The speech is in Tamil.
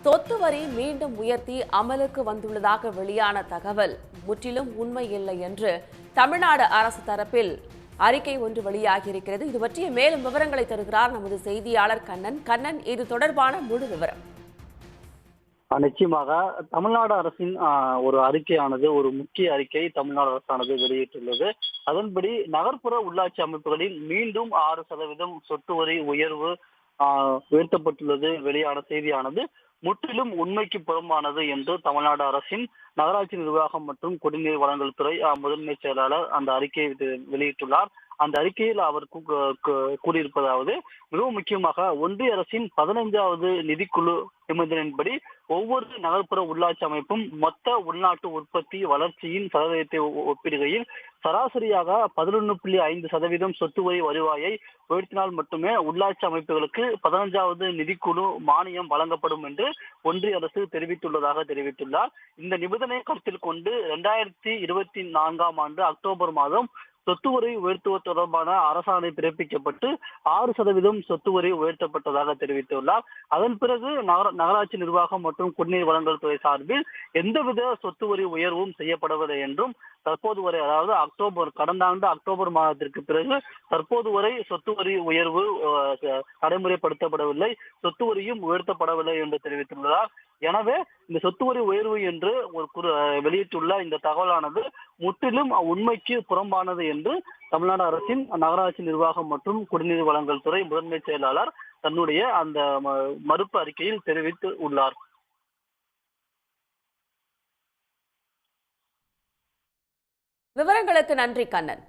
சொத்து வரி மீண்டும் உயர்த்தி அமலுக்கு வந்துள்ளதாக வெளியான தகவல் முற்றிலும் உண்மை இல்லை என்று தமிழ்நாடு அரசு தரப்பில் அறிக்கை ஒன்று வெளியாகியிருக்கிறது. இது பற்றிய மேலும் விவரங்களை தருகிறார் நமது செய்தியாளர் கண்ணன். கண்ணன், இது தொடர்பான முழு விவரம். நிச்சயமாக தமிழ்நாடு அரசின் ஒரு அறிக்கையானது, ஒரு முக்கிய அறிக்கை தமிழ்நாடு அரசானது வெளியிட்டுள்ளது. அதன்படி நகர்ப்புற உள்ளாட்சி அமைப்புகளில் மீண்டும் 6% சொத்து வரி உயர்வு உயர்த்தப்பட்டுள்ளது வெளியான செய்தியானது முற்றிலும் உண்மைக்கு புறம்பானது என்று தமிழ்நாடு அரசின் நகராட்சி நிர்வாகம் மற்றும் குடிநீர் வழங்கல் துறை முதன்மை செயலாளர் அந்த அறிக்கையை வெளியிட்டுள்ளார். அந்த அறிக்கையில் அவர் கூறியிருப்பதாவது, மிகவும் முக்கியமாக ஒன்றிய அரசின் 15வது நிதிக்குழு நிபந்தனையின்படி ஒவ்வொரு நகர்ப்புற உள்ளாட்சி அமைப்பும் மொத்த உள்நாட்டு உற்பத்தி வளர்ச்சியின் சதவீதத்தை ஒப்பிடுகையில் சராசரியாக 11.5% சொத்து வரி வருவாயை உயர்த்தினால் மட்டுமே உள்ளாட்சி அமைப்புகளுக்கு 15வது நிதிக்குழு மானியம் வழங்கப்படும் என்று ஒன்றிய அரசு தெரிவித்துள்ளார். இந்த நிபந்தனை கருத்தில் கொண்டு 2024ஆம் ஆண்டு அக்டோபர் மாதம் சொத்து வரி உயர்த்துவது தொடர்பான அரசாணை பிறப்பிக்கப்பட்டு 6% சொத்து வரி உயர்த்தப்பட்டதாக தெரிவித்துள்ளார். அதன் பிறகு நகராட்சி நிர்வாகம் மற்றும் குடிநீர் வழங்கல் துறை சார்பில் எந்தவித சொத்து வரி உயர்வும் செய்யப்படவில்லை என்றும் தற்போது வரை, அதாவது கடந்த ஆண்டு அக்டோபர் மாதத்திற்கு பிறகு தற்போது வரை சொத்து வரி உயர்வு நடைமுறைப்படுத்தப்படவில்லை, சொத்து வரியும் உயர்த்தப்படவில்லை என்று தெரிவித்துள்ளார். எனவே இந்த சொத்து வரி உயர்வு என்று வெளியிட்டுள்ள இந்த தகவலானது முற்றிலும் உண்மைக்கு புறம்பானது என்று தமிழ்நாடு அரசின் நகராட்சி நிர்வாகம் மற்றும் குடிநீர் வழங்கல் துறை முதன்மை செயலாளர் தன்னுடைய அந்த மறுப்பு அறிக்கையில் தெரிவித்து உள்ளார். விவரங்களுக்கு நன்றி கண்ணன்.